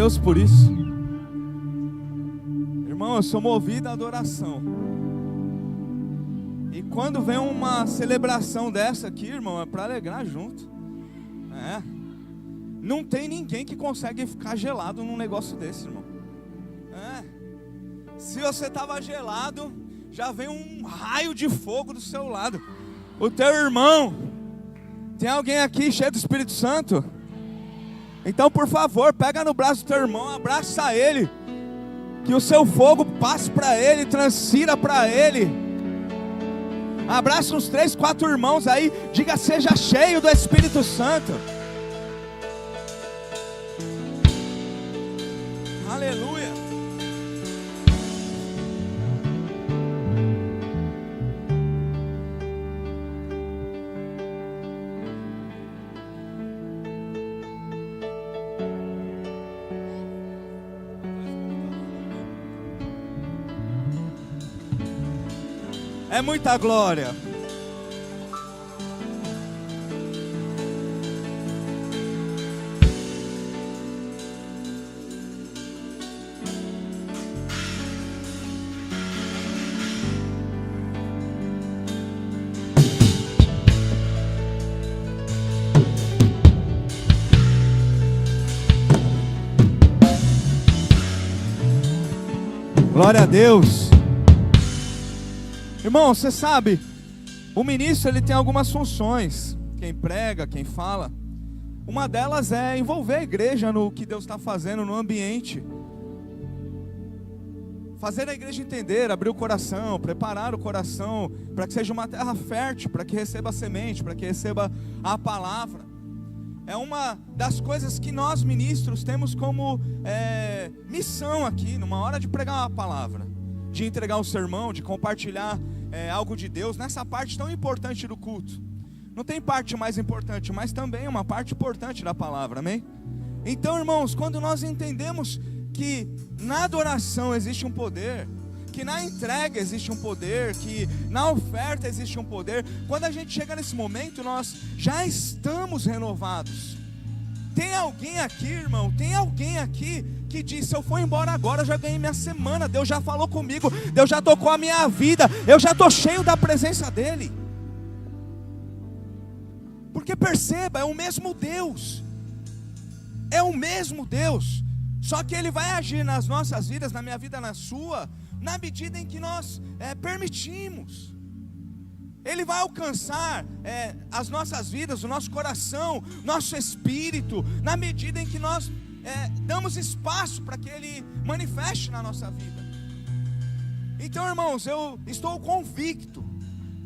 Deus por isso. Irmão, eu sou movido à adoração. E quando vem uma celebração dessa aqui, irmão, é para alegrar junto. Não tem ninguém que consegue ficar gelado num negócio desse, irmão. Se você estava gelado, já vem um raio de fogo do seu lado. O teu irmão, tem alguém aqui cheio do Espírito Santo? Então, por favor, pega no braço do teu irmão, abraça ele, que o seu fogo passe para ele, transfira para ele. Abraça uns 3, 4 irmãos aí, diga: seja cheio do Espírito Santo. Aleluia. É muita glória. Glória a Deus. Irmão, você sabe, o ministro ele tem algumas funções. Quem prega, quem fala. Uma delas é envolver a igreja no que Deus está fazendo no ambiente. Fazer a igreja entender, abrir o coração, preparar o coração, para que seja uma terra fértil, para que receba a semente, para que receba a palavra. É uma das coisas que nós ministros temos como missão aqui, numa hora de pregar uma palavra, de entregar um sermão, de compartilhar algo de Deus, nessa parte tão importante do culto. Não tem parte mais importante, mas também uma parte importante da palavra, amém? Então, irmãos, quando nós entendemos que na adoração existe um poder, que na entrega existe um poder, que na oferta existe um poder, quando a gente chega nesse momento, nós já estamos renovados. Tem alguém aqui, irmão, tem alguém aqui que diz: se eu for embora agora, eu já ganhei minha semana, Deus já falou comigo, Deus já tocou a minha vida, eu já estou cheio da presença dEle. Porque perceba, é o mesmo Deus, é o mesmo Deus, só que Ele vai agir nas nossas vidas, na minha vida, na sua, na medida em que nós permitimos. Ele vai alcançar as nossas vidas, o nosso coração, nosso espírito, na medida em que nós damos espaço para que Ele manifeste na nossa vida. Então, irmãos, eu estou convicto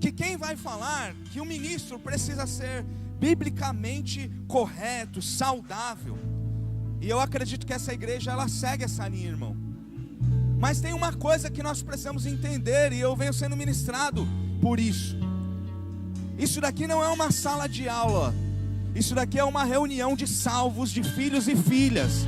que quem vai falar, que o ministro precisa ser biblicamente correto, saudável. E eu acredito que essa igreja, ela segue essa linha, irmão. Mas tem uma coisa que nós precisamos entender, e eu venho sendo ministrado por isso. Isso daqui não é uma sala de aula. Isso daqui é uma reunião de salvos, de filhos e filhas.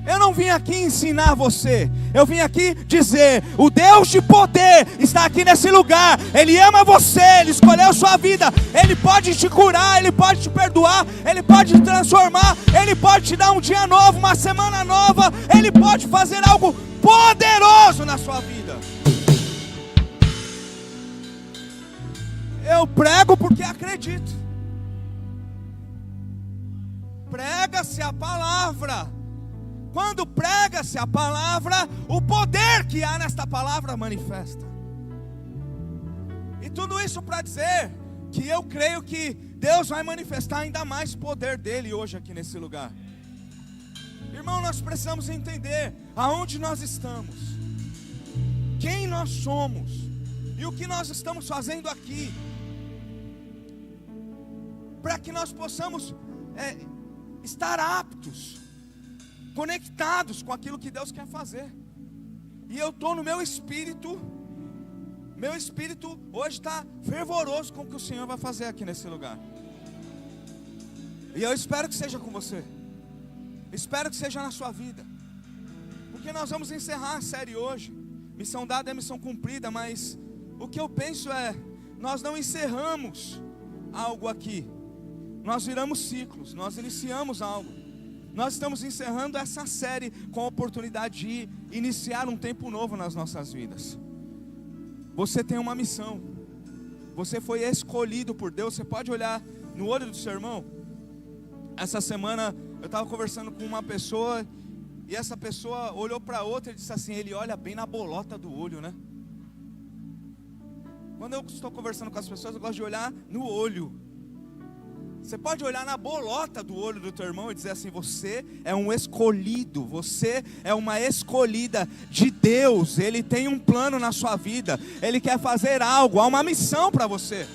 Eu não vim aqui ensinar você. Eu vim aqui dizer: o Deus de poder está aqui nesse lugar. Ele ama você, Ele escolheu sua vida. Ele pode te curar, Ele pode te perdoar, Ele pode te transformar, Ele pode te dar um dia novo, uma semana nova. Ele pode fazer algo poderoso na sua vida. Eu prego porque acredito. Prega-se a palavra. Quando prega-se a palavra, o poder que há nesta palavra manifesta. E tudo isso para dizer que eu creio que Deus vai manifestar ainda mais poder dele hoje aqui nesse lugar. Irmão, nós precisamos entender aonde nós estamos, quem nós somos e o que nós estamos fazendo aqui, para que nós possamos estar aptos, conectados com aquilo que Deus quer fazer. E eu estou no meu espírito hoje está fervoroso com o que o Senhor vai fazer aqui nesse lugar. E eu espero que seja com você, espero que seja na sua vida, porque nós vamos encerrar a série hoje. Missão dada é missão cumprida, mas o que eu penso nós não encerramos algo aqui, nós viramos ciclos, nós iniciamos algo. Nós estamos encerrando essa série com a oportunidade de iniciar um tempo novo nas nossas vidas. Você tem uma missão. Você foi escolhido por Deus. Você pode olhar no olho do seu irmão. Essa semana eu estava conversando com uma pessoa, e essa pessoa olhou para outra e disse assim: ele olha bem na bolota do olho, né? Quando eu estou conversando com as pessoas, eu gosto de olhar no olho. Você pode olhar na bolota do olho do teu irmão e dizer assim: você é um escolhido, você é uma escolhida de Deus. Ele tem um plano na sua vida, Ele quer fazer algo, há uma missão para você.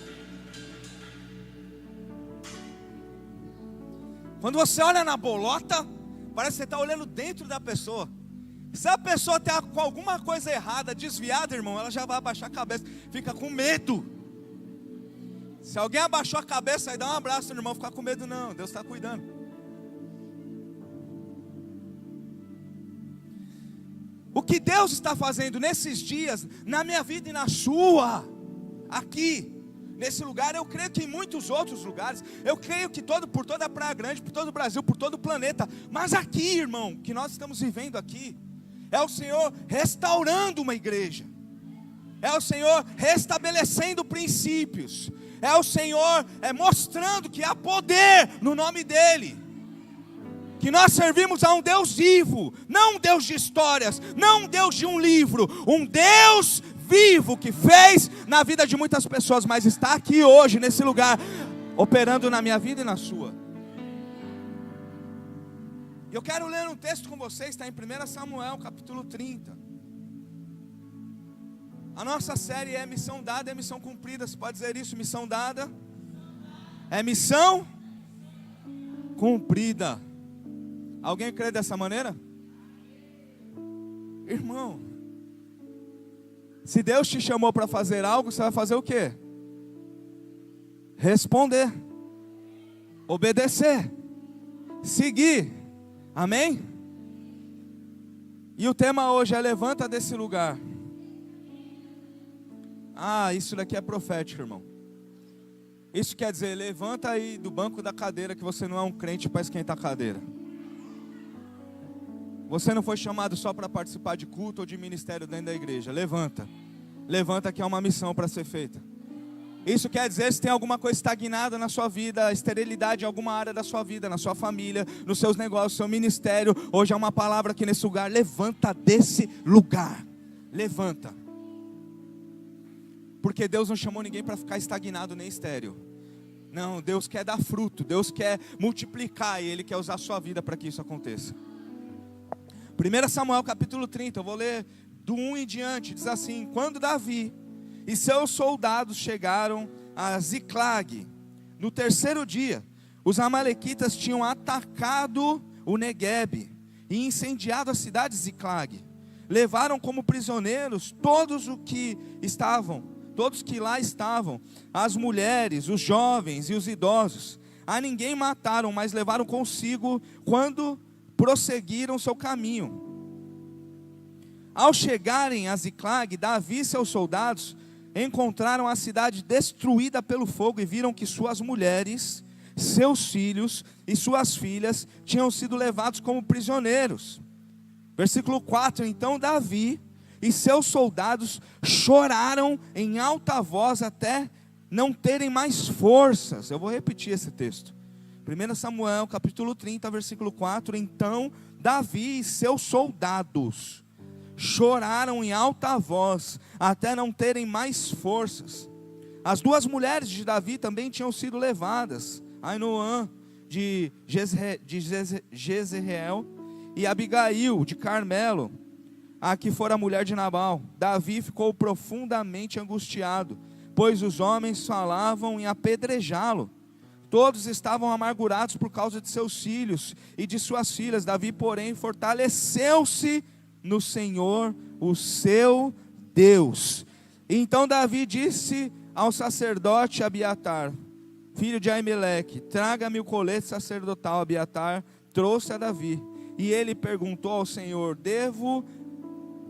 Quando você olha na bolota, parece que você está olhando dentro da pessoa. Se a pessoa está com alguma coisa errada, desviada, irmão, ela já vai abaixar a cabeça, fica com medo. Se alguém abaixou a cabeça, aí dá um abraço no irmão, fica com medo não, Deus está cuidando. O que Deus está fazendo nesses dias, na minha vida e na sua, aqui, nesse lugar, eu creio que em muitos outros lugares, eu creio que por toda a Praia Grande, por todo o Brasil, por todo o planeta, mas aqui, irmão, que nós estamos vivendo aqui, é o Senhor restaurando uma igreja, é o Senhor restabelecendo princípios, é o Senhor mostrando que há poder no nome dEle, que nós servimos a um Deus vivo, não um Deus de histórias, não um Deus de um livro, um Deus vivo que fez na vida de muitas pessoas, mas está aqui hoje nesse lugar, operando na minha vida e na sua. Eu quero ler um texto com vocês, está em 1 Samuel capítulo 30. A nossa série é missão dada, é missão cumprida. Você pode dizer isso? Missão dada é missão cumprida. Alguém crê dessa maneira? Irmão, se Deus te chamou para fazer algo, você vai fazer o quê? Responder, obedecer, seguir. Amém? E o tema hoje é: levanta desse lugar. Ah, isso daqui é profético, irmão. Isso quer dizer: levanta aí do banco da cadeira, que você não é um crente para esquentar a cadeira. Você não foi chamado só para participar de culto ou de ministério dentro da igreja. Levanta. Levanta, que é uma missão para ser feita. Isso quer dizer, se tem alguma coisa estagnada na sua vida, esterilidade em alguma área da sua vida, na sua família, nos seus negócios, no seu ministério, hoje é uma palavra aqui nesse lugar: levanta desse lugar. Levanta. Porque Deus não chamou ninguém para ficar estagnado nem estéril. Não, Deus quer dar fruto, Deus quer multiplicar, e Ele quer usar a sua vida para que isso aconteça. 1 Samuel capítulo 30, eu vou ler do 1 em diante, diz assim: quando Davi e seus soldados chegaram a Ziclag, no terceiro dia, os amalequitas tinham atacado o Neguebe e incendiado a cidade de Ziclag. Levaram como prisioneiros todos que lá estavam, as mulheres, os jovens e os idosos. A ninguém mataram, mas levaram consigo quando prosseguiram seu caminho. Ao chegarem a Ziclag, Davi e seus soldados encontraram a cidade destruída pelo fogo e viram que suas mulheres, seus filhos e suas filhas tinham sido levados como prisioneiros. Versículo 4: então Davi e seus soldados choraram em alta voz até não terem mais forças. Eu vou repetir esse texto. 1 Samuel capítulo 30, versículo 4. Então Davi e seus soldados choraram em alta voz até não terem mais forças. As duas mulheres de Davi também tinham sido levadas, Ainoã de Jezreel e Abigail de Carmelo, a que fora a mulher de Nabal. Davi ficou profundamente angustiado, pois os homens falavam em apedrejá-lo. Todos estavam amargurados por causa de seus filhos e de suas filhas. Davi, porém, fortaleceu-se no Senhor, o seu Deus. Então Davi disse ao sacerdote Abiatar, filho de Aimeleque: traga-me o colete sacerdotal. Abiatar trouxe a Davi, e ele perguntou ao Senhor: devo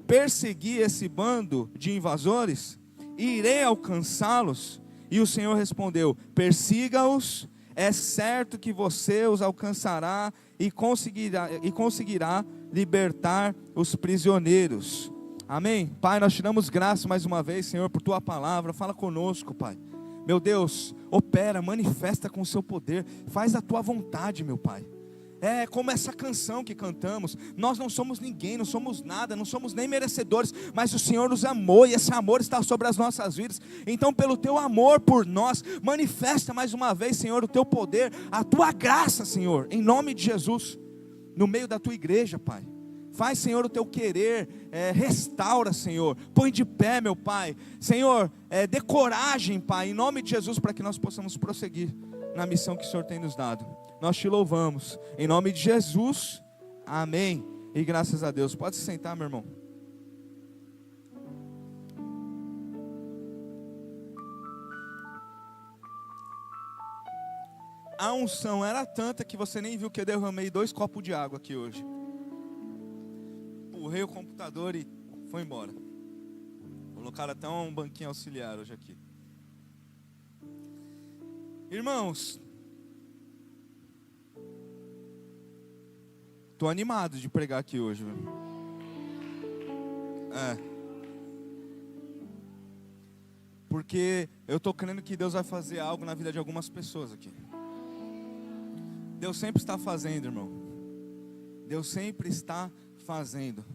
perseguir esse bando de invasores? Irei alcançá-los? E o Senhor respondeu: persiga-os é certo que você os alcançará e conseguirá libertar os prisioneiros. Amém? Pai, nós te damos graça mais uma vez, Senhor, por tua palavra. Fala conosco, Pai. Meu Deus, opera, manifesta com o seu poder, faz a tua vontade, meu Pai. É como essa canção que cantamos, nós não somos ninguém, não somos nada, não somos nem merecedores, mas o Senhor nos amou e esse amor está sobre as nossas vidas. Então pelo teu amor por nós, manifesta mais uma vez, Senhor, o teu poder, a tua graça, Senhor, em nome de Jesus, no meio da tua igreja, Pai. Faz, Senhor, o teu querer, restaura, Senhor, põe de pé, meu Pai. Senhor, dê coragem, Pai, em nome de Jesus, para que nós possamos prosseguir na missão que o Senhor tem nos dado. Nós te louvamos, em nome de Jesus, amém, e graças a Deus. Pode se sentar, meu irmão. A unção era tanta que você nem viu que eu derramei 2 copos de água aqui hoje. Empurrei o computador e foi embora. Colocaram até um banquinho auxiliar hoje aqui. Irmãos, estou animado de pregar aqui hoje. Porque eu estou crendo que Deus vai fazer algo na vida de algumas pessoas aqui. Deus sempre está fazendo, irmão. Deus sempre está fazendo.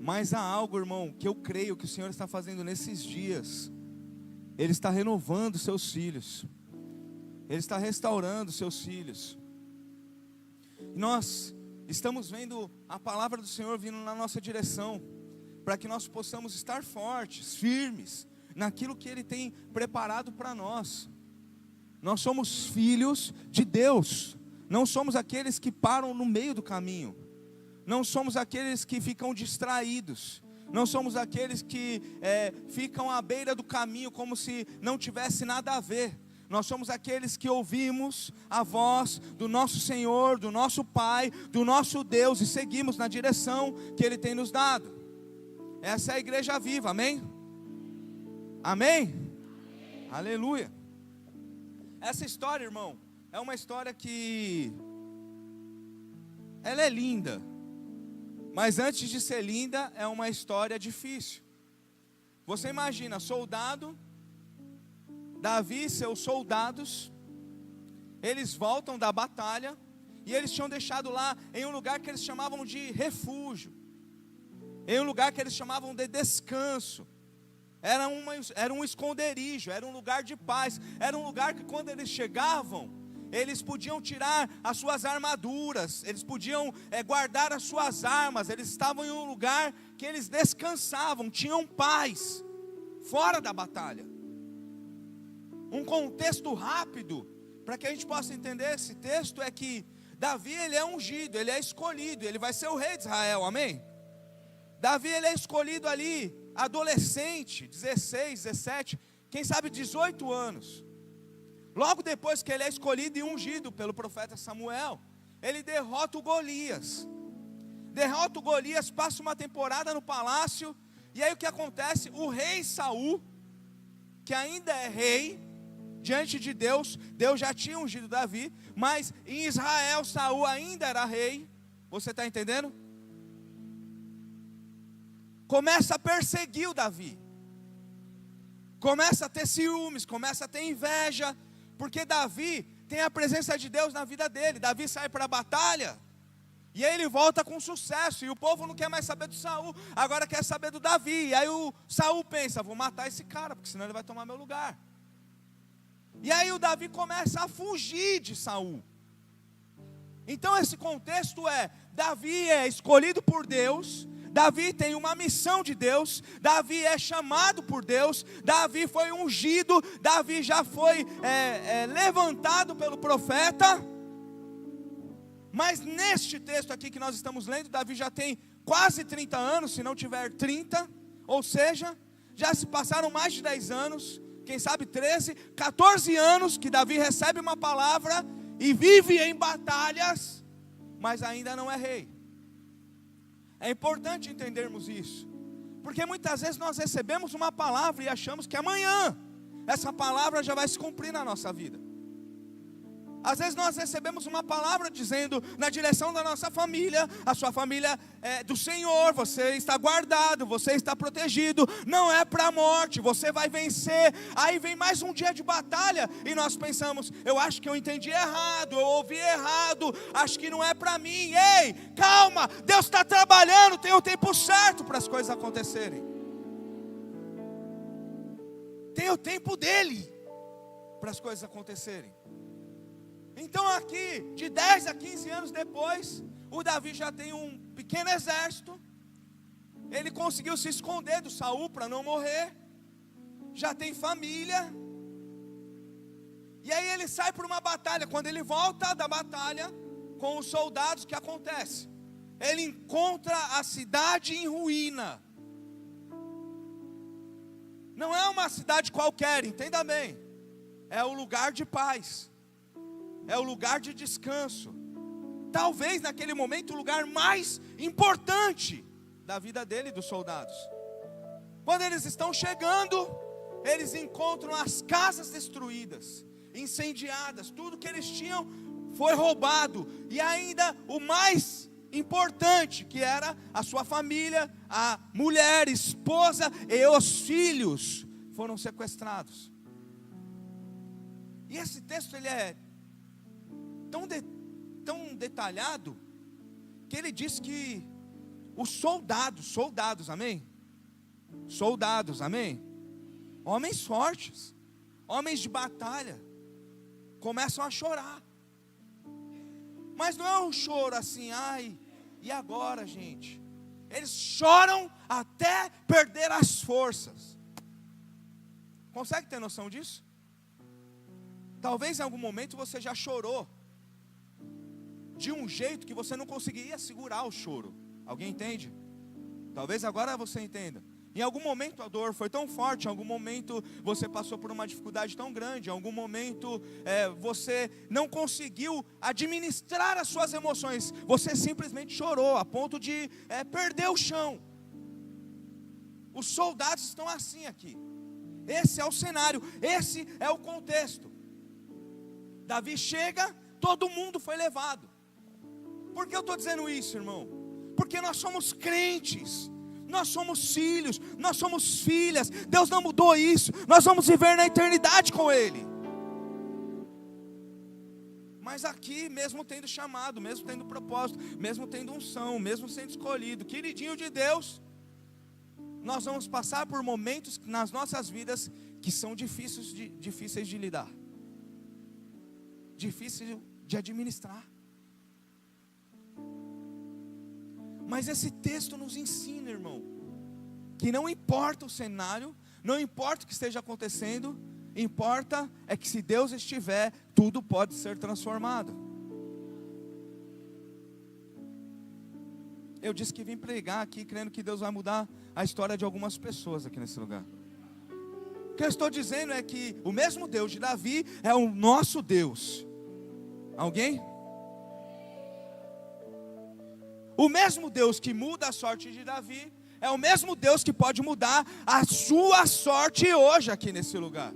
Mas há algo, irmão, que eu creio que o Senhor está fazendo nesses dias. Ele está renovando seus filhos. Ele está restaurando seus filhos. Nós estamos vendo a palavra do Senhor vindo na nossa direção, para que nós possamos estar fortes, firmes, naquilo que Ele tem preparado para nós. Nós somos filhos de Deus. Não somos aqueles que param no meio do caminho. Não somos aqueles que ficam distraídos. Não somos aqueles que ficam à beira do caminho como se não tivesse nada a ver. Nós somos aqueles que ouvimos a voz do nosso Senhor, do nosso Pai, do nosso Deus, e seguimos na direção que Ele tem nos dado. Essa é a igreja viva, amém? Amém? Aleluia. Essa história, irmão, é uma história que ela é linda, mas antes de ser linda, é uma história difícil. Você imagina, soldado, Davi e seus soldados, eles voltam da batalha, e eles tinham deixado lá em um lugar que eles chamavam de refúgio, em um lugar que eles chamavam de descanso. Era um esconderijo, era um lugar de paz, era um lugar que quando eles chegavam, eles podiam tirar as suas armaduras, eles podiam guardar as suas armas, eles estavam em um lugar que eles descansavam, tinham paz, fora da batalha. Um contexto rápido, para que a gente possa entender esse texto, é que Davi, ele é ungido, ele é escolhido, ele vai ser o rei de Israel, amém? Davi, ele é escolhido ali, adolescente, 16, 17, quem sabe 18 anos. Logo depois que ele é escolhido e ungido pelo profeta Samuel, ele derrota o Golias. Derrota o Golias, passa uma temporada no palácio, e aí o que acontece? O rei Saul, que ainda é rei, diante de Deus, Deus já tinha ungido Davi, mas em Israel Saul ainda era rei. Você está entendendo? Começa a perseguir o Davi, começa a ter ciúmes, começa a ter inveja, porque Davi tem a presença de Deus na vida dele. Davi sai para a batalha, e aí ele volta com sucesso, e o povo não quer mais saber do Saul, agora quer saber do Davi. E aí o Saul pensa, vou matar esse cara, porque senão ele vai tomar meu lugar. E aí o Davi começa a fugir de Saul. Então esse contexto Davi é escolhido por Deus, Davi tem uma missão de Deus, Davi é chamado por Deus, Davi foi ungido, Davi já foi levantado pelo profeta. Mas neste texto aqui que nós estamos lendo, Davi já tem quase 30 anos, se não tiver 30, ou seja, já se passaram mais de 10 anos, quem sabe 13, 14 anos que Davi recebe uma palavra e vive em batalhas, mas ainda não é rei. É importante entendermos isso, porque muitas vezes nós recebemos uma palavra e achamos que amanhã essa palavra já vai se cumprir na nossa vida. Às vezes nós recebemos uma palavra dizendo na direção da nossa família: a sua família é do Senhor, você está guardado, você está protegido, não é para a morte, você vai vencer. Aí vem mais um dia de batalha e nós pensamos: eu acho que eu entendi errado, eu ouvi errado, acho que não é para mim. Ei, calma, Deus está trabalhando, tem o tempo certo para as coisas acontecerem. Tem o tempo dele para as coisas acontecerem. Então aqui, de 10 a 15 anos depois, o Davi já tem um pequeno exército. Ele conseguiu se esconder do Saul para não morrer. Já tem família. E aí ele sai para uma batalha. Quando ele volta da batalha com os soldados, o que acontece? Ele encontra a cidade em ruína. Não é uma cidade qualquer, entenda bem. É o lugar de paz. É o lugar de descanso. Talvez naquele momento o lugar mais importante da vida dele e dos soldados. Quando eles estão chegando, eles encontram as casas destruídas, incendiadas, tudo que eles tinham foi roubado. E ainda o mais importante, que era a sua família, a mulher, esposa e os filhos, foram sequestrados. E esse texto ele é tão detalhado, que ele diz que os soldados, amém? Soldados, amém? Homens fortes, homens de batalha, começam a chorar. Mas não é um choro assim, ai, e agora, gente? Eles choram até perder as forças. Consegue ter noção disso? Talvez em algum momento você já chorou de um jeito que você não conseguiria segurar o choro. Alguém entende? Talvez agora você entenda. Em algum momento a dor foi tão forte, em algum momento você passou por uma dificuldade tão grande, em algum momento você não conseguiu administrar as suas emoções, você simplesmente chorou a ponto de perder o chão. Os soldados estão assim aqui. Esse é o cenário, esse é o contexto. Davi chega, todo mundo foi levado. Por que eu estou dizendo isso, irmão? Porque nós somos crentes, nós somos filhos, nós somos filhas. Deus não mudou isso, nós vamos viver na eternidade com Ele. Mas aqui, mesmo tendo chamado, mesmo tendo propósito, mesmo tendo unção, mesmo sendo escolhido, queridinho de Deus, nós vamos passar por momentos nas nossas vidas que são difíceis de lidar, difíceis de administrar. Mas esse texto nos ensina, irmão, que não importa o cenário, não importa o que esteja acontecendo, importa é que se Deus estiver, tudo pode ser transformado. Eu disse que vim pregar aqui, crendo que Deus vai mudar a história de algumas pessoas aqui nesse lugar. O que eu estou dizendo é que o mesmo Deus de Davi é o nosso Deus. Alguém? O mesmo Deus que muda a sorte de Davi é o mesmo Deus que pode mudar a sua sorte hoje aqui nesse lugar.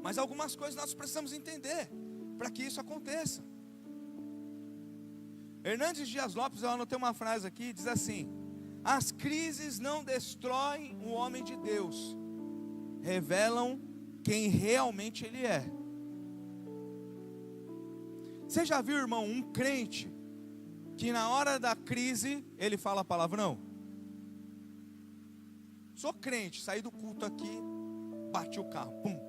Mas algumas coisas nós precisamos entender para que isso aconteça. Hernandes Dias Lopes, eu anotei uma frase aqui, diz assim: as crises não destroem o homem de Deus, revelam quem realmente ele é. Você já viu, irmão, um crente que na hora da crise ele fala palavrão? Sou crente, saí do culto aqui, bati o carro, pum.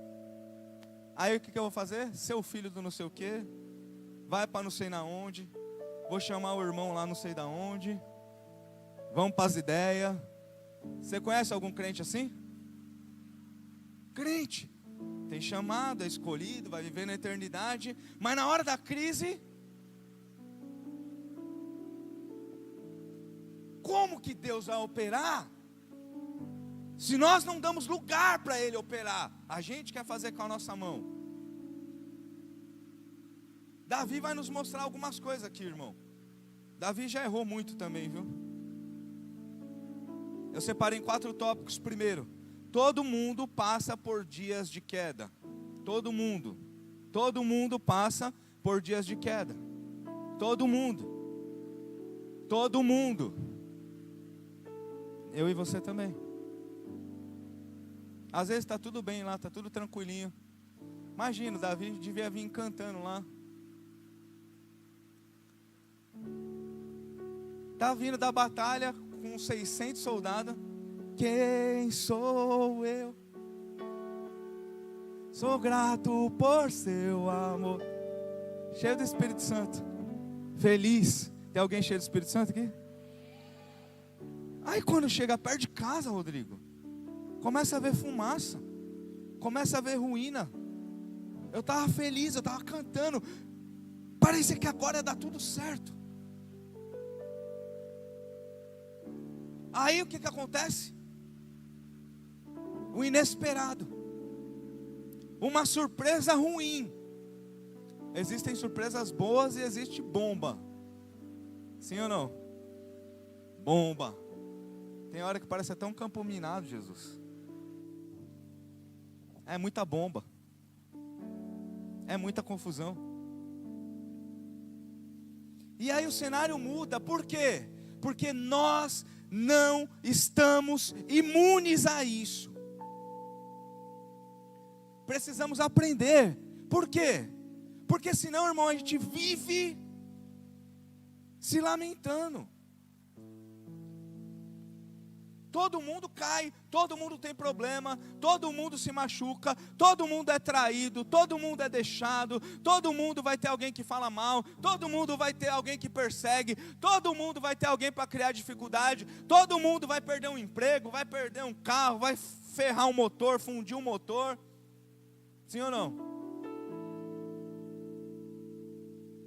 Aí o que eu vou fazer? Seu filho do não sei o que, vai para não sei na onde, vou chamar o irmão lá não sei da onde, vamos para as ideias. Você conhece algum crente assim? Crente. Tem chamado, é escolhido, vai viver na eternidade, mas na hora da crise, como que Deus vai operar, se nós não damos lugar para Ele operar? A gente quer fazer com a nossa mão. Davi vai nos mostrar algumas coisas aqui, irmão. Davi já errou muito também, viu? Eu separei em 4 tópicos. Primeiro, todo mundo passa por dias de queda. Todo mundo passa por dias de queda. Todo mundo. Eu e você também. Às vezes está tudo bem lá, está tudo tranquilinho. Imagina, Davi devia vir cantando lá. Está vindo da batalha com 600 soldados. Quem sou eu? Sou grato por seu amor. Cheio do Espírito Santo. Feliz. Tem alguém cheio do Espírito Santo aqui? Aí quando chega perto de casa, Rodrigo, começa a ver fumaça. Começa a ver ruína. Eu estava feliz, eu estava cantando. Parecia que agora ia dar tudo certo. Aí o que acontece? O inesperado. Uma surpresa ruim. Existem surpresas boas e existe bomba. Sim ou não? Bomba. Tem hora que parece até um campo minado, Jesus. É muita bomba. É muita confusão. E aí o cenário muda. Por quê? Porque nós não estamos imunes a isso. Precisamos aprender. Por quê? Porque senão, irmão, a gente vive se lamentando. Todo mundo cai, todo mundo tem problema, todo mundo se machuca, todo mundo é traído, todo mundo é deixado, todo mundo vai ter alguém que fala mal, todo mundo vai ter alguém que persegue, todo mundo vai ter alguém para criar dificuldade, todo mundo vai perder um emprego, vai perder um carro, vai ferrar um motor, fundir um motor. Sim ou não?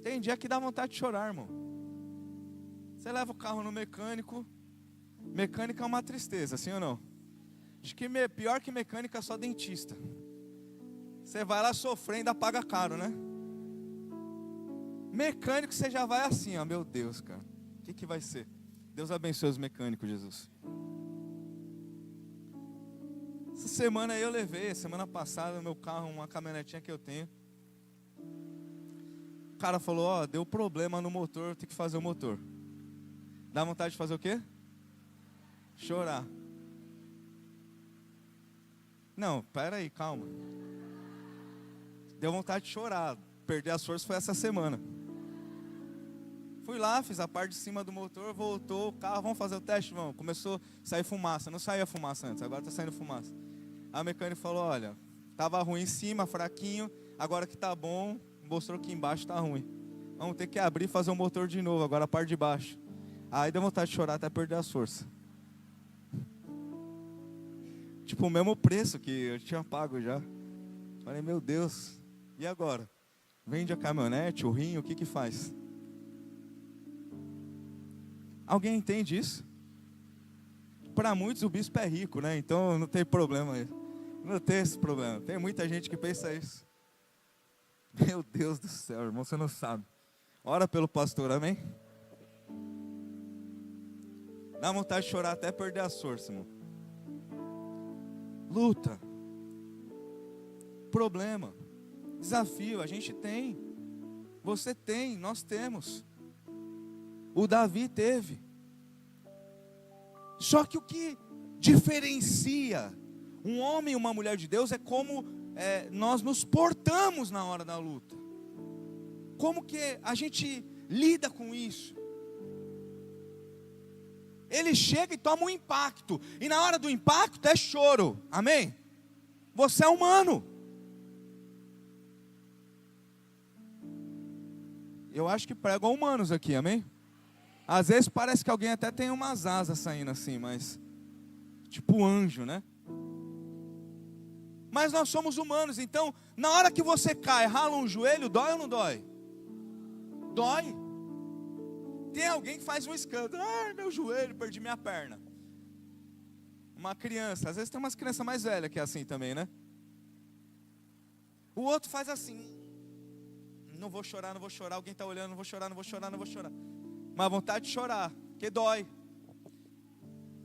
Tem dia que dá vontade de chorar, irmão. Você leva o carro no mecânico. Mecânica é uma tristeza, sim ou não? Acho que pior que mecânica é só dentista. Você vai lá sofrer e ainda paga caro, né? Mecânico você já vai assim, ó, meu Deus, cara. O que vai ser? Deus abençoe os mecânicos, Jesus. Essa semana eu levei, semana passada, no meu carro, uma caminhonetinha que eu tenho. O cara falou, ó, deu problema no motor, tem que fazer o motor. Dá vontade de fazer o quê? Chorar. Não, pera aí, calma. Deu vontade de chorar. Perder as forças foi essa semana. Fui lá, fiz a parte de cima do motor, voltou o carro, vamos fazer o teste, vamos. Começou a sair fumaça, não saía fumaça antes, agora está saindo fumaça. Aí o mecânico falou, olha, estava ruim em cima, fraquinho, agora que está bom, mostrou que embaixo está ruim. Vamos ter que abrir e fazer o motor de novo, agora a parte de baixo. Aí deu vontade de chorar até perder as forças. Tipo, o mesmo preço que eu tinha pago já. Falei, meu Deus, e agora? Vende a caminhonete, o rim, o que faz? Alguém entende isso? Para muitos o bispo é rico, né? Então não tem problema. Não tem esse problema. Tem muita gente que pensa isso. Meu Deus do céu, irmão, você não sabe. Ora pelo pastor, amém? Dá vontade de chorar até perder a força, irmão. Luta, problema, desafio, a gente tem, você tem, nós temos, o Davi teve. Só que o que diferencia um homem e uma mulher de Deus é como nós nos portamos na hora da luta, como que a gente lida com isso. Ele chega e toma um impacto. E na hora do impacto é choro. Amém? Você é humano. Eu acho que pregam humanos aqui, amém? Às vezes parece que alguém até tem umas asas saindo assim, mas tipo anjo, né? Mas nós somos humanos, então na hora que você cai, rala um joelho, dói ou não dói? Dói. Tem alguém que faz um escândalo. Ah, meu joelho, perdi minha perna. Uma criança, às vezes tem umas crianças mais velhas que é assim também, né? O outro faz assim. Não vou chorar, alguém está olhando, não vou chorar. Mas vontade de chorar, porque dói.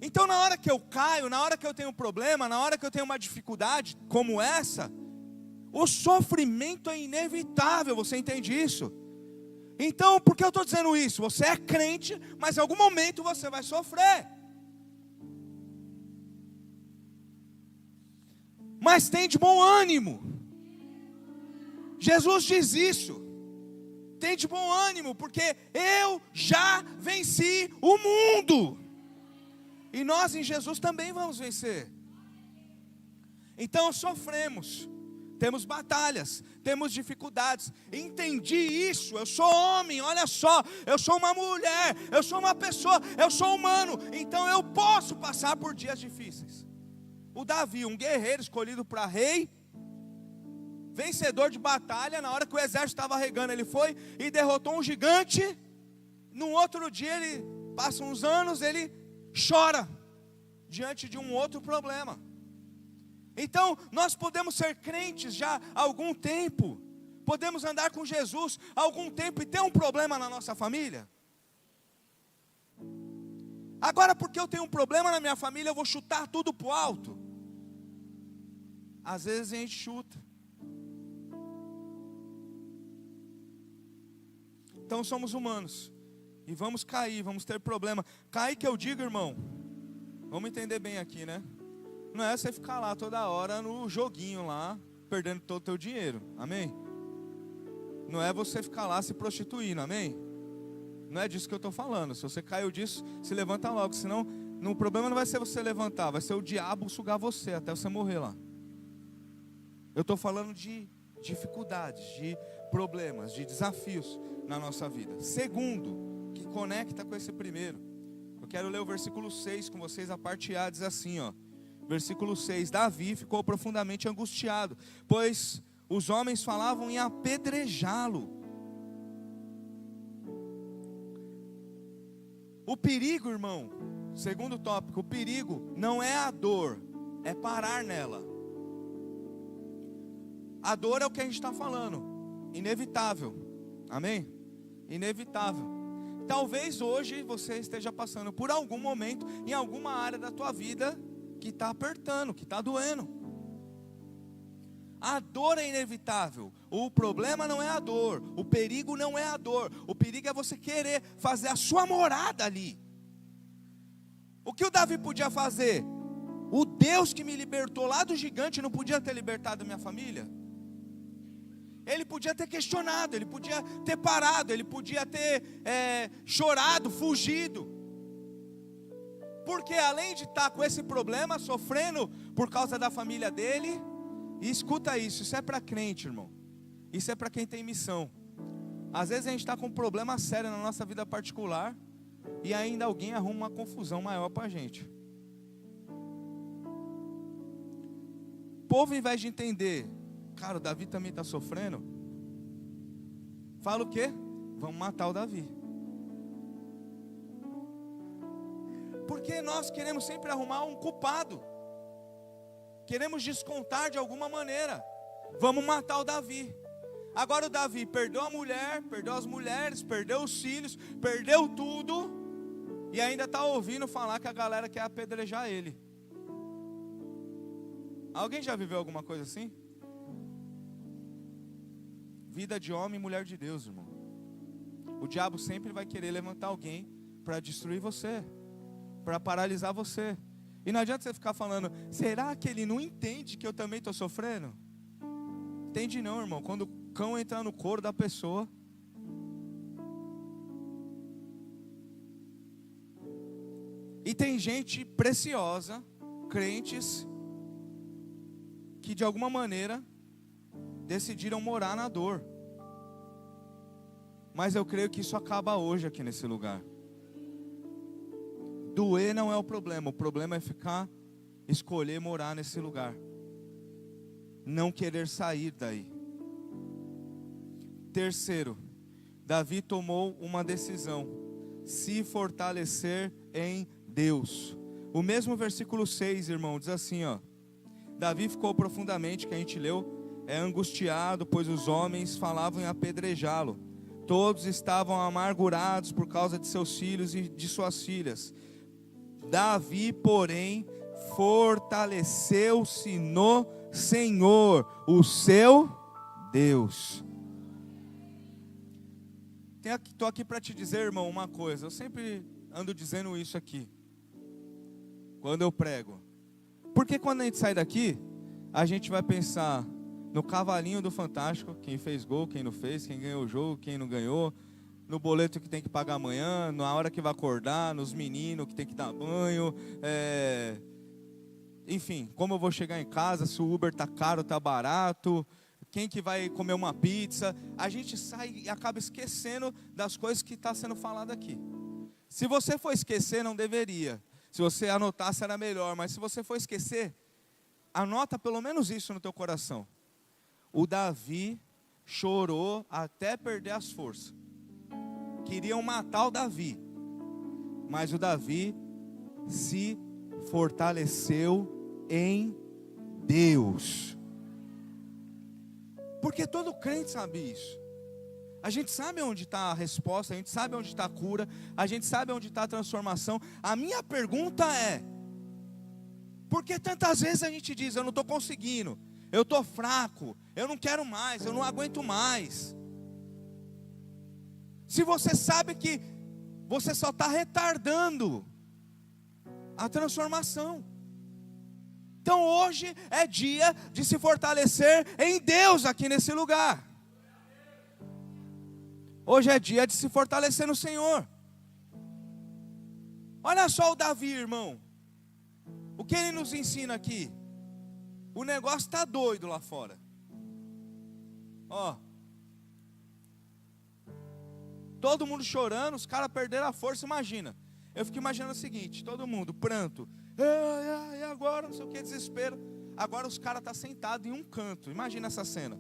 Então na hora que eu caio, na hora que eu tenho um problema, na hora que eu tenho uma dificuldade como essa, O sofrimento é inevitável, você entende isso? Então, por que eu estou dizendo isso? Você é crente, mas em algum momento você vai sofrer. Mas tem de bom ânimo. Jesus diz isso. Tem de bom ânimo, porque eu já venci o mundo. E nós em Jesus também vamos vencer. Então sofremos, temos batalhas, temos dificuldades. Entendi isso, eu sou homem, olha só, eu sou uma mulher, eu sou uma pessoa, eu sou humano. Então eu posso passar por dias difíceis. O Davi, um guerreiro escolhido para rei, vencedor de batalha, na hora que o exército estava regando, ele foi e derrotou um gigante. No outro dia, ele passa uns anos, ele chora diante de um outro problema. Então, nós podemos ser crentes já há algum tempo, podemos andar com Jesus há algum tempo e ter um problema na nossa família. Agora, porque eu tenho um problema na minha família, eu vou chutar tudo para o alto. Às vezes a gente chuta. Então somos humanos, e vamos cair, vamos ter problema. Cair que eu digo, irmão, vamos entender bem aqui, né? Não é você ficar lá toda hora no joguinho lá, perdendo todo o teu dinheiro, amém? Não é você ficar lá se prostituindo, amém? Não é disso que eu estou falando. Se você caiu disso, se levanta logo, senão o problema não vai ser você levantar, vai ser o diabo sugar você até você morrer lá. Eu estou falando de dificuldades, de problemas, de desafios na nossa vida. Segundo, que conecta com esse primeiro, eu quero ler o versículo 6 com vocês, a parte A, diz assim, ó. Versículo 6, Davi ficou profundamente angustiado, pois os homens falavam em apedrejá-lo. O perigo, irmão, segundo tópico, o perigo não é a dor, é parar nela. A dor é o que a gente está falando, inevitável, amém? Inevitável. Talvez hoje você esteja passando por algum momento, em alguma área da tua vida, que está apertando, que está doendo. A dor é inevitável. O problema não é a dor, o perigo não é a dor. O perigo é você querer fazer a sua morada ali. O que o Davi podia fazer? O Deus que me libertou lá do gigante não podia ter libertado minha família? Ele podia ter questionado, ele podia ter parado, ele podia ter chorado, fugido. Porque além de estar com esse problema, sofrendo por causa da família dele, e escuta isso é para crente, irmão. Isso é para quem tem missão. Às vezes a gente está com um problema sério na nossa vida particular, e ainda alguém arruma uma confusão maior para a gente. O povo, ao invés de entender, cara, o Davi também está sofrendo, fala o quê? Vamos matar o Davi. Porque nós queremos sempre arrumar um culpado, queremos descontar de alguma maneira. Vamos matar o Davi. Agora o Davi perdeu a mulher, perdeu as mulheres, perdeu os filhos, perdeu tudo, e ainda está ouvindo falar que a galera quer apedrejar ele. Alguém já viveu alguma coisa assim? Vida de homem e mulher de Deus, irmão. O diabo sempre vai querer levantar alguém para destruir você, para paralisar você. E não adianta você ficar falando, será que ele não entende que eu também estou sofrendo? Entende não, irmão. Quando o cão entrar no couro da pessoa, e tem gente preciosa, crentes, que de alguma maneira decidiram morar na dor. Mas eu creio que isso acaba hoje aqui nesse lugar. Doer não é o problema é escolher morar nesse lugar. Não querer sair daí. Terceiro, Davi tomou uma decisão: se fortalecer em Deus. O mesmo versículo 6, irmão, diz assim, ó. Davi ficou profundamente, que a gente leu, angustiado, pois os homens falavam em apedrejá-lo. Todos estavam amargurados por causa de seus filhos e de suas filhas. Davi, porém, fortaleceu-se no Senhor, o seu Deus. Estou aqui para te dizer, irmão, uma coisa. Eu sempre ando dizendo isso aqui, quando eu prego. Porque quando a gente sai daqui, a gente vai pensar no cavalinho do Fantástico, quem fez gol, quem não fez, quem ganhou o jogo, quem não ganhou, no boleto que tem que pagar amanhã, na hora que vai acordar, nos meninos que tem que dar banho, enfim, como eu vou chegar em casa, se o Uber tá caro, tá barato, quem que vai comer uma pizza. A gente sai e acaba esquecendo das coisas que está sendo falado aqui. Se você for esquecer, não deveria. Se você anotasse, era melhor. Mas se você for esquecer, anota pelo menos isso no teu coração. O Davi chorou até perder as forças. Queriam matar o Davi. Mas o Davi se fortaleceu em Deus. Porque todo crente sabe isso. A gente sabe onde está a resposta, a gente sabe onde está a cura, a gente sabe onde está a transformação. A minha pergunta é: por que tantas vezes a gente diz, eu não estou conseguindo, eu estou fraco, eu não quero mais, eu não aguento mais? Se você sabe que você só está retardando a transformação. Então hoje é dia de se fortalecer em Deus aqui nesse lugar. Hoje é dia de se fortalecer no Senhor. Olha só o Davi, irmão. O que ele nos ensina aqui? O negócio está doido lá fora. Ó. Todo mundo chorando, os caras perderam a força, imagina. Eu fico imaginando o seguinte, todo mundo, pranto. E agora, não sei o que, desespero. Agora os caras estão sentados em um canto. Imagina essa cena.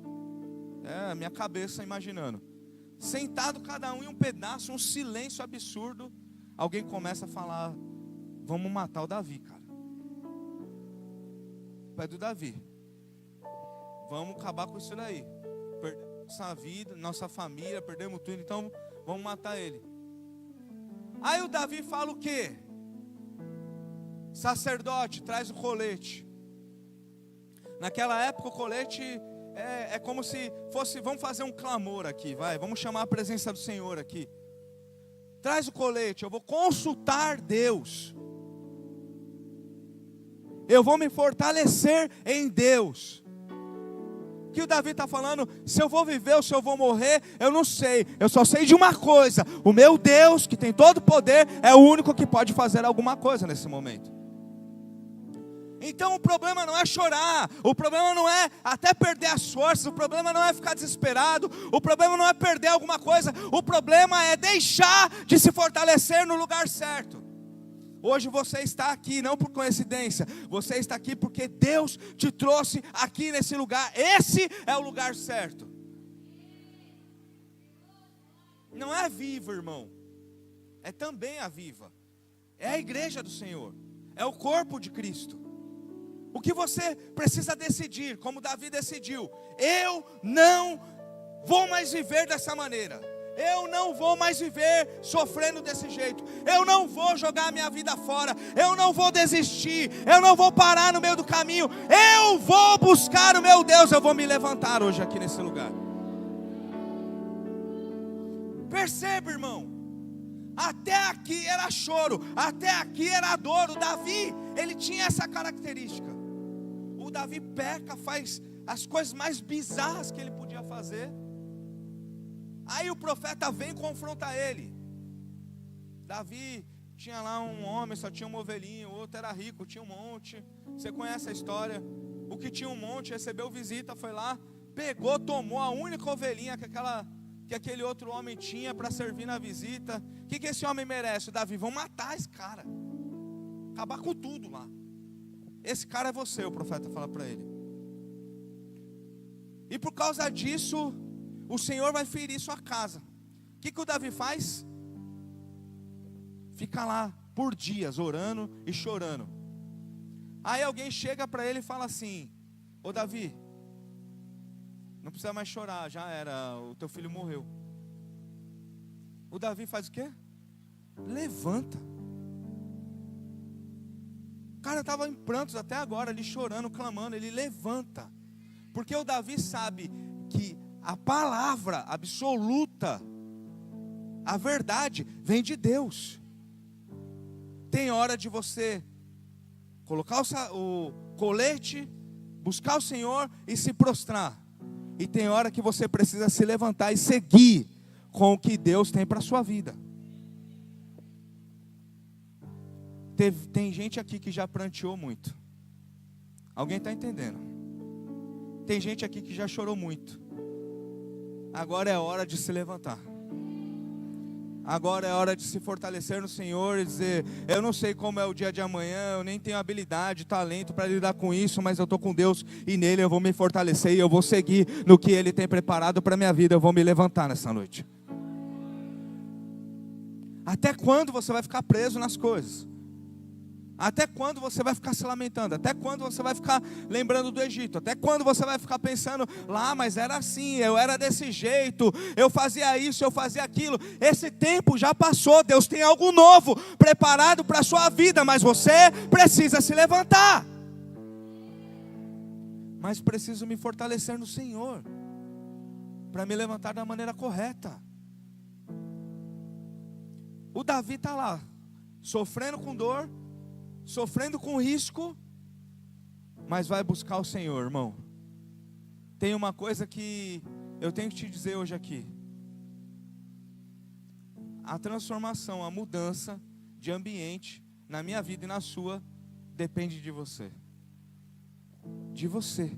A minha cabeça imaginando. Sentado cada um em um pedaço, um silêncio absurdo. Alguém começa a falar: vamos matar o Davi, cara. O pé do Davi. Vamos acabar com isso daí. Perdemos nossa vida, nossa família, perdemos tudo, então vamos matar ele. Aí o Davi fala o quê? Sacerdote, traz o colete. Naquela época o colete é como se fosse, vamos fazer um clamor aqui, vamos chamar a presença do Senhor aqui. Traz o colete, eu vou consultar Deus. Eu vou me fortalecer em Deus. O que o Davi está falando? Se eu vou viver ou se eu vou morrer, eu não sei. Eu só sei de uma coisa: o meu Deus, que tem todo o poder, é o único que pode fazer alguma coisa nesse momento. Então o problema não é chorar, o problema não é até perder as forças, o problema não é ficar desesperado, o problema não é perder alguma coisa, o problema é deixar de se fortalecer no lugar certo. Hoje você está aqui não por coincidência, você está aqui porque Deus te trouxe aqui nesse lugar. Esse é o lugar certo. Não é a Viva, irmão, é também a Viva, é a igreja do Senhor, é o corpo de Cristo. O que você precisa decidir, como Davi decidiu: eu não vou mais viver dessa maneira. Eu não vou mais viver sofrendo desse jeito. Eu não vou jogar a minha vida fora. Eu não vou desistir. Eu não vou parar no meio do caminho. Eu vou buscar o meu Deus. Eu vou me levantar hoje aqui nesse lugar. Perceba, irmão. Até aqui era choro. Até aqui era dor. O Davi, ele tinha essa característica. O Davi peca, faz as coisas mais bizarras que ele podia fazer. Aí o profeta vem e confronta ele. Davi tinha lá um homem, só tinha uma ovelhinha. O outro era rico, tinha um monte. Você conhece a história? O que tinha um monte recebeu visita, foi lá, pegou, tomou a única ovelhinha que aquele outro homem tinha para servir na visita. O que esse homem merece? Davi, vão matar esse cara, acabar com tudo lá. Esse cara é você, o profeta fala para ele. E por causa disso, o Senhor vai ferir sua casa. O que o Davi faz? Fica lá por dias orando e chorando. Aí alguém chega para ele e fala assim: ô Davi, não precisa mais chorar, já era, o teu filho morreu. O Davi faz o quê? Levanta. O cara estava em prantos até agora, ali chorando, clamando. Ele levanta, porque o Davi sabe que a palavra absoluta, a verdade, vem de Deus. Tem hora de você colocar o colete, buscar o Senhor e se prostrar. E tem hora que você precisa se levantar e seguir com o que Deus tem para a sua vida. Tem gente aqui que já pranteou muito. Alguém está entendendo? Tem gente aqui que já chorou muito. Agora é hora de se levantar. Agora é hora de se fortalecer no Senhor e dizer: eu não sei como é o dia de amanhã, eu nem tenho habilidade, talento para lidar com isso, mas eu estou com Deus e nele eu vou me fortalecer e eu vou seguir no que Ele tem preparado para a minha vida. Eu vou me levantar nessa noite. Até quando você vai ficar preso nas coisas? Até quando você vai ficar se lamentando? Até quando você vai ficar lembrando do Egito? Até quando você vai ficar pensando: lá, mas era assim, eu era desse jeito, eu fazia isso, eu fazia aquilo. Esse tempo já passou. Deus tem algo novo preparado para a sua vida, mas você precisa se levantar. Mas preciso me fortalecer no Senhor para me levantar da maneira correta. O Davi está lá, sofrendo com dor, sofrendo com risco, mas vai buscar o Senhor, irmão. Tem uma coisa que eu tenho que te dizer hoje aqui: a transformação, a mudança de ambiente na minha vida e na sua depende de você. De você.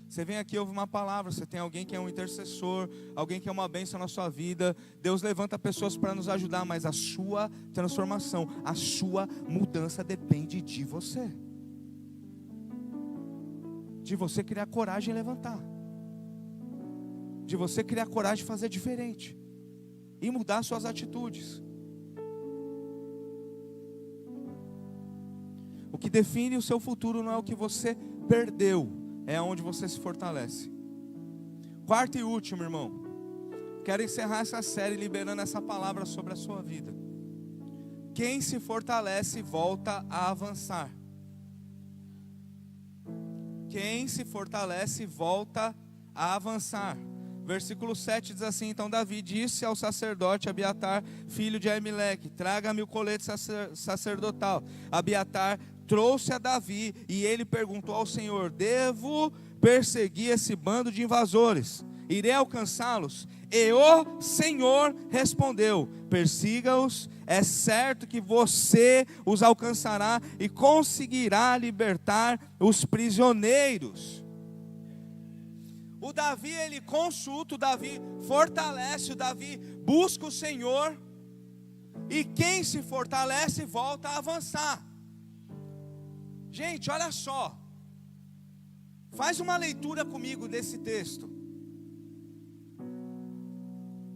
Você vem aqui, ouve uma palavra, você tem alguém que é um intercessor, alguém que é uma bênção na sua vida. Deus levanta pessoas para nos ajudar, mas a sua transformação, a sua mudança depende de você. De você criar coragem e levantar. De você criar coragem de fazer diferente. E mudar suas atitudes. O que define o seu futuro não é o que você perdeu, é onde você se fortalece. Quarto e último, irmão. Quero encerrar essa série liberando essa palavra sobre a sua vida. Quem se fortalece volta a avançar. Quem se fortalece volta a avançar. Versículo 7 diz assim: então Davi disse ao sacerdote Abiatar, filho de Aimeleque: traga-me o colete sacerdotal. Abiatar trouxe a Davi e ele perguntou ao Senhor: devo perseguir esse bando de invasores? Irei alcançá-los? E o Senhor respondeu: persiga-os, é certo que você os alcançará e conseguirá libertar os prisioneiros. O Davi, ele consulta, o Davi fortalece, o Davi busca o Senhor. E quem se fortalece volta a avançar. Gente, olha só. Faz uma leitura comigo desse texto.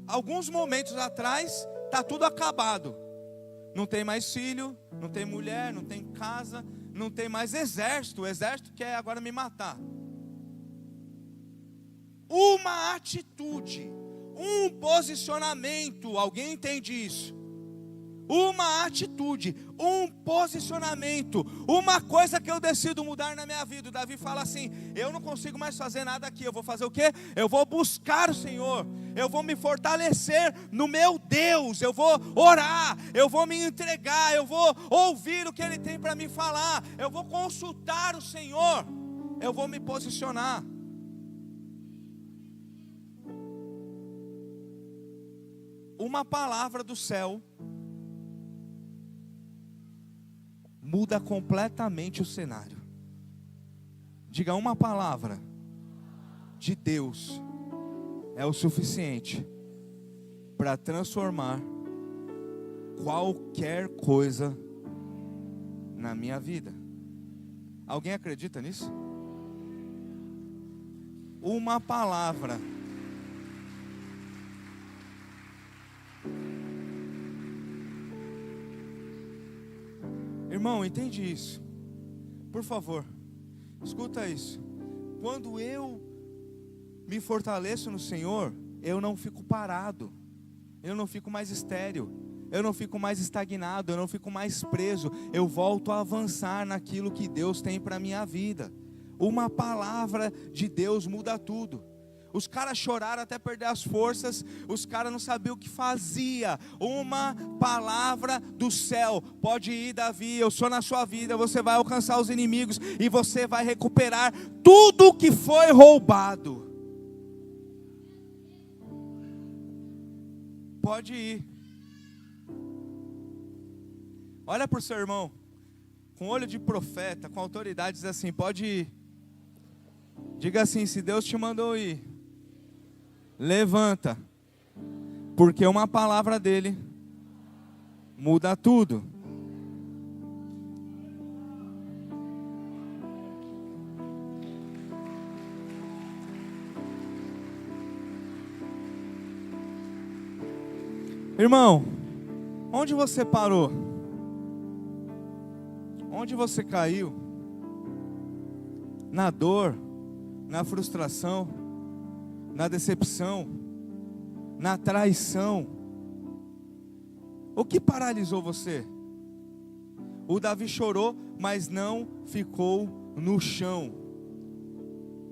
Alguns momentos atrás, está tudo acabado. Não tem mais filho, não tem mulher, não tem casa, não tem mais exército. O exército quer agora me matar. Uma atitude, um posicionamento, alguém entende isso? Uma atitude, um posicionamento, uma coisa que eu decido mudar na minha vida. O Davi fala assim: eu não consigo mais fazer nada aqui, eu vou fazer o quê? Eu vou buscar o Senhor, eu vou me fortalecer no meu Deus, eu vou orar, eu vou me entregar, eu vou ouvir o que Ele tem para me falar, eu vou consultar o Senhor, eu vou me posicionar. Uma palavra do céu muda completamente o cenário. Diga: uma palavra de Deus é o suficiente para transformar qualquer coisa na minha vida. Alguém acredita nisso? Uma palavra. Irmão, entende isso? Por favor, escuta isso. Quando eu me fortaleço no Senhor, eu não fico parado, eu não fico mais estéril. eu não fico mais estagnado, eu não fico mais preso, eu volto a avançar naquilo que Deus tem para a minha vida. Uma palavra de Deus muda tudo. Os caras choraram até perder as forças, os caras não sabiam o que fazia. Uma palavra do céu: pode ir, Davi, eu sou na sua vida, você vai alcançar os inimigos e você vai recuperar tudo o que foi roubado. Pode ir. Olha para o seu irmão, com olho de profeta, com autoridade, diz assim: pode ir. Diga assim: se Deus te mandou ir, levanta, porque uma palavra dele muda tudo. Irmão, onde você parou? Onde você caiu? Na dor, na frustração, na decepção, na traição. O que paralisou você? O Davi chorou, mas não ficou no chão.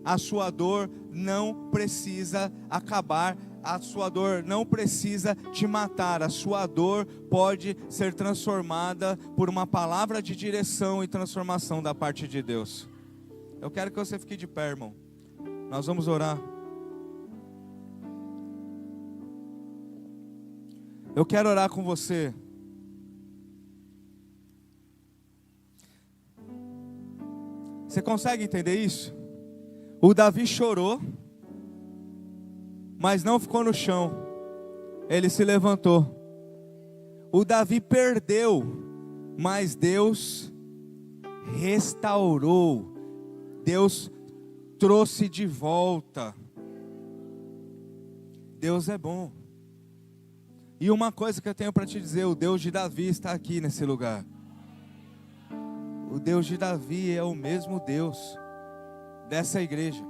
A sua dor não precisa acabar. A sua dor não precisa te matar. A sua dor pode ser transformada por uma palavra de direção e transformação da parte de Deus. Eu quero que você fique de pé, irmão. Nós vamos orar. Eu quero orar com você. Você consegue entender isso? O Davi chorou, mas não ficou no chão. Ele se levantou. O Davi perdeu, mas Deus restaurou. Deus trouxe de volta. Deus é bom. E uma coisa que eu tenho para te dizer: o Deus de Davi está aqui nesse lugar. O Deus de Davi é o mesmo Deus dessa igreja.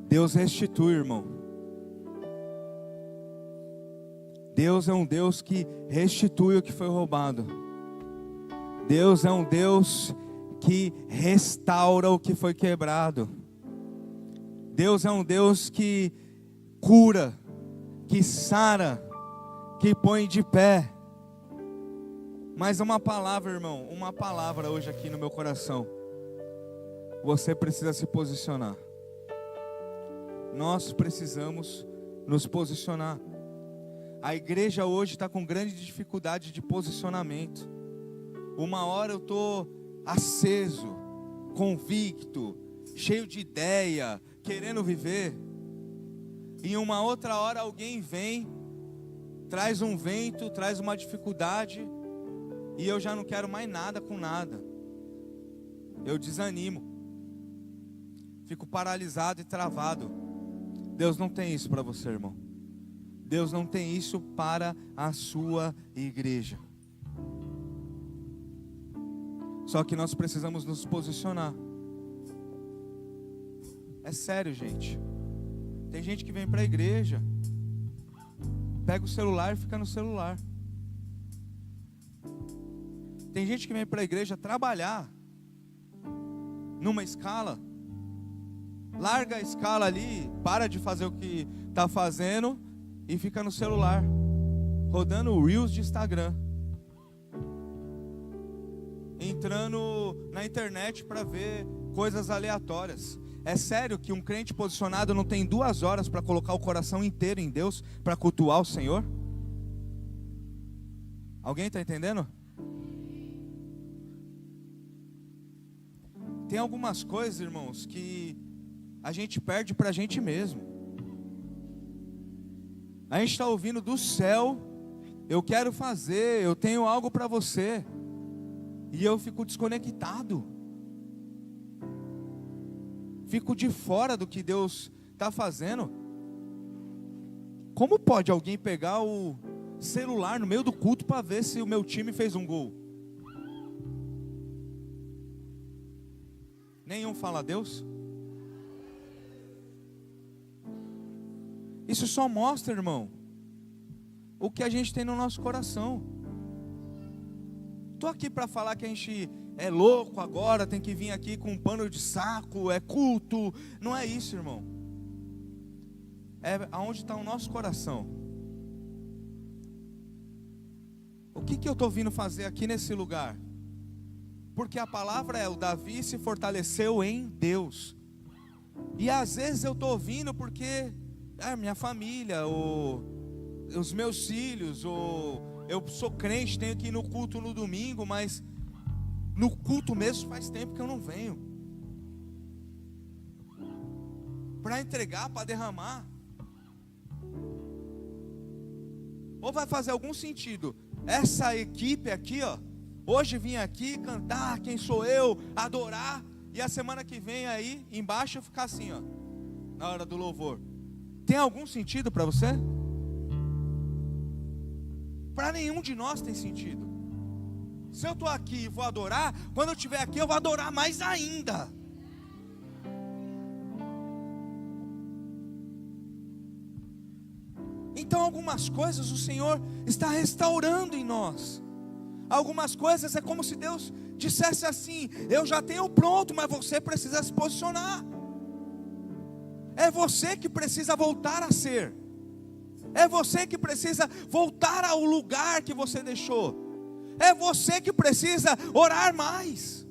Deus restitui, irmão. Deus é um Deus que restitui o que foi roubado. Deus é um Deus que restaura o que foi quebrado. Deus é um Deus que cura, que sara, que põe de pé. Mas uma palavra, irmão, uma palavra hoje aqui no meu coração. Você precisa se posicionar. Nós precisamos nos posicionar. A igreja hoje está com grande dificuldade de posicionamento. Uma hora eu estou aceso, convicto, cheio de ideia, querendo viver. E uma outra hora alguém vem, traz um vento, traz uma dificuldade, e eu já não quero mais nada com nada. Eu desanimo, fico paralisado e travado. Deus não tem isso para você, irmão. Deus não tem isso para a sua igreja. Só que nós precisamos nos posicionar. É sério, gente. Tem gente que vem para a igreja, pega o celular e fica no celular. Tem gente que vem para a igreja trabalhar numa escala, larga a escala ali, para de fazer o que está fazendo e fica no celular, rodando o Reels de Instagram, entrando na internet para ver coisas aleatórias. É sério que um crente posicionado não tem 2 horas para colocar o coração inteiro em Deus, para cultuar o Senhor? Alguém está entendendo? Tem algumas coisas, irmãos, que a gente perde para a gente mesmo. A gente está ouvindo do céu: eu quero fazer, eu tenho algo para você, e eu fico desconectado, fico de fora do que Deus está fazendo. Como pode alguém pegar o celular no meio do culto para ver se o meu time fez um gol? Nenhum fala a Deus. Isso só mostra, irmão, o que a gente tem no nosso coração. Estou aqui para falar que a gente é louco agora, tem que vir aqui com um pano de saco, é culto. Não é isso, irmão. É aonde está o nosso coração. O que eu estou vindo fazer aqui nesse lugar? Porque a palavra é: o Davi se fortaleceu em Deus. E às vezes eu estou vindo porque minha família, ou os meus filhos, ou eu sou crente, tenho que ir no culto no domingo, mas no culto mesmo faz tempo que eu não venho. Para entregar, para derramar. Ou vai fazer algum sentido essa equipe aqui, ó, hoje vim aqui cantar, quem sou eu, adorar, e a semana que vem aí embaixo ficar assim, ó, na hora do louvor? Tem algum sentido para você? Para nenhum de nós tem sentido. Se eu estou aqui e vou adorar, quando eu estiver aqui eu vou adorar mais ainda. Então algumas coisas o Senhor está restaurando em nós. Algumas coisas é como se Deus dissesse assim: eu já tenho pronto, mas você precisa se posicionar. É você que precisa voltar a ser. É você que precisa voltar ao lugar que você deixou. É você que precisa orar mais.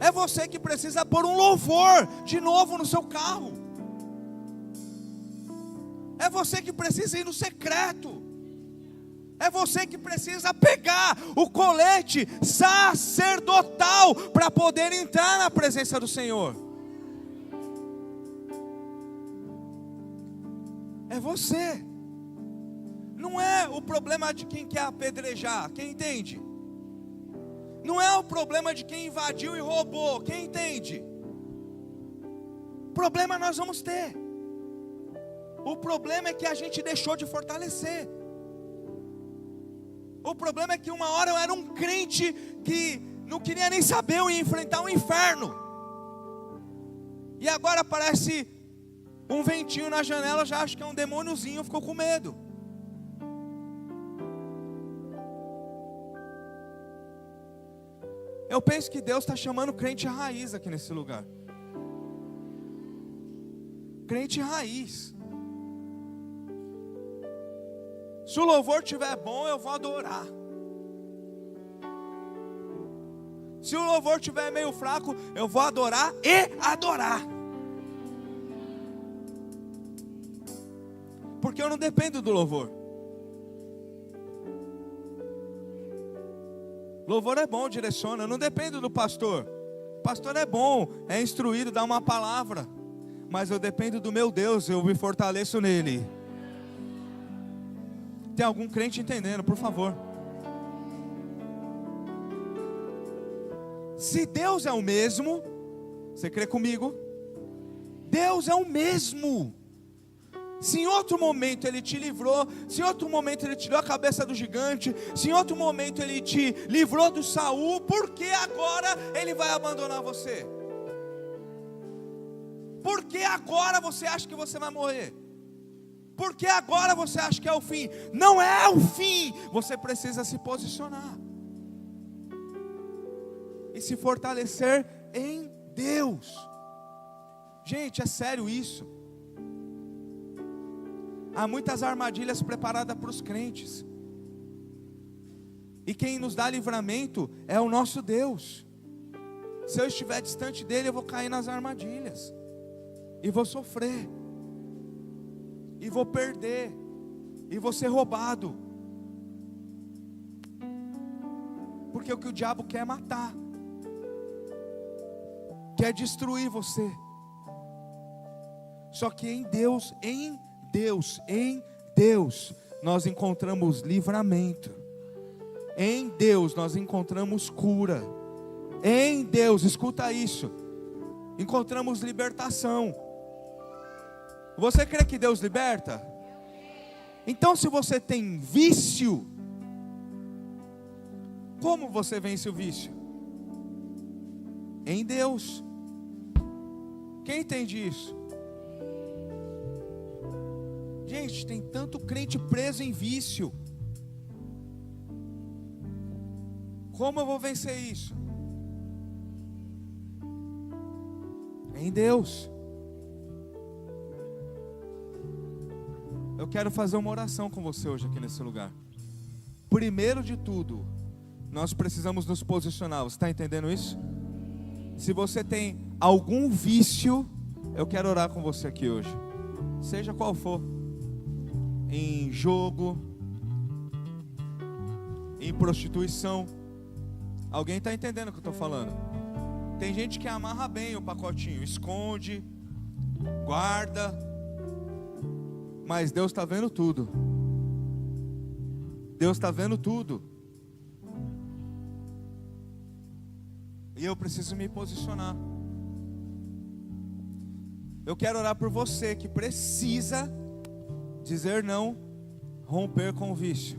É você que precisa pôr um louvor de novo no seu carro. É você que precisa ir no secreto. É você que precisa pegar o colete sacerdotal para poder entrar na presença do Senhor. É você. Não é o problema de quem quer apedrejar, quem entende? Não é o problema de quem invadiu e roubou, quem entende? Problema nós vamos ter. O problema é que a gente deixou de fortalecer. O problema é que uma hora eu era um crente que não queria nem saber, eu ia enfrentar um inferno. E agora aparece um ventinho na janela, já acho que é um demôniozinho, ficou com medo. Eu penso que Deus está chamando crente raiz aqui nesse lugar. Crente raiz. Se o louvor estiver bom, eu vou adorar. Se o louvor estiver meio fraco, eu vou adorar e adorar. Porque eu não dependo do louvor. Louvor é bom, direciona. Eu não dependo do pastor. O pastor é bom, é instruído, dá uma palavra. Mas eu dependo do meu Deus, eu me fortaleço nele. Tem algum crente entendendo, por favor? Se Deus é o mesmo, você crê comigo? Deus é o mesmo. Se em outro momento Ele te livrou, se em outro momento Ele tirou a cabeça do gigante, se em outro momento Ele te livrou do Saul, por que agora Ele vai abandonar você? Por que agora você acha que você vai morrer? Por que agora você acha que é o fim? Não é o fim, você precisa se posicionar e se fortalecer em Deus. Gente, é sério isso. Há muitas armadilhas preparadas para os crentes. E quem nos dá livramento é o nosso Deus. Se eu estiver distante dele, eu vou cair nas armadilhas. E vou sofrer. E vou perder. E vou ser roubado. Porque o que o diabo quer é matar. Quer destruir você. Só que em Deus, nós encontramos livramento. Em Deus nós encontramos cura. Em Deus, escuta isso, encontramos libertação. Você crê que Deus liberta? Então se você tem vício, como você vence o vício? Em Deus. Quem entende isso? Gente, tem tanto crente preso em vício. Como eu vou vencer isso? É em Deus. Eu quero fazer uma oração com você hoje aqui nesse lugar. Primeiro de tudo, nós precisamos nos posicionar. Você está entendendo isso? Se você tem algum vício, eu quero orar com você aqui hoje. Seja qual for. Em jogo, em prostituição. Alguém está entendendo o que eu estou falando? Tem gente que amarra bem o pacotinho, esconde, guarda, mas Deus está vendo tudo. Deus está vendo tudo. E eu preciso me posicionar. Eu quero orar por você que precisa dizer não, romper com o vício.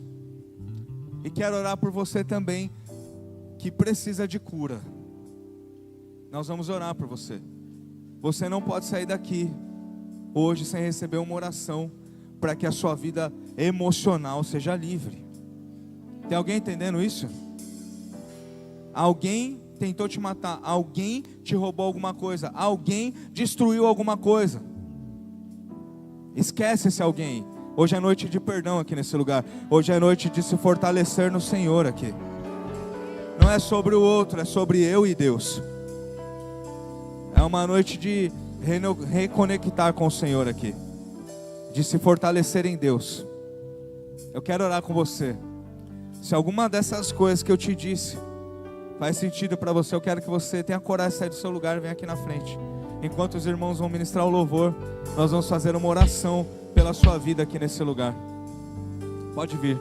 E quero orar por você também que precisa de cura. Nós vamos orar por você. Você não pode sair daqui hoje sem receber uma oração para que a sua vida emocional seja livre. Tem alguém entendendo isso? Alguém tentou te matar, alguém te roubou alguma coisa, alguém destruiu alguma coisa. Esquece esse alguém. Hoje é noite de perdão aqui nesse lugar. Hoje é noite de se fortalecer no Senhor aqui. Não é sobre o outro, é sobre eu e Deus. É uma noite de reconectar com o Senhor aqui, de se fortalecer em Deus. Eu quero orar com você. Se alguma dessas coisas que eu te disse faz sentido para você, eu quero que você tenha coragem de sair do seu lugar e venha aqui na frente. Enquanto os irmãos vão ministrar o louvor, nós vamos fazer uma oração pela sua vida aqui nesse lugar. Pode vir.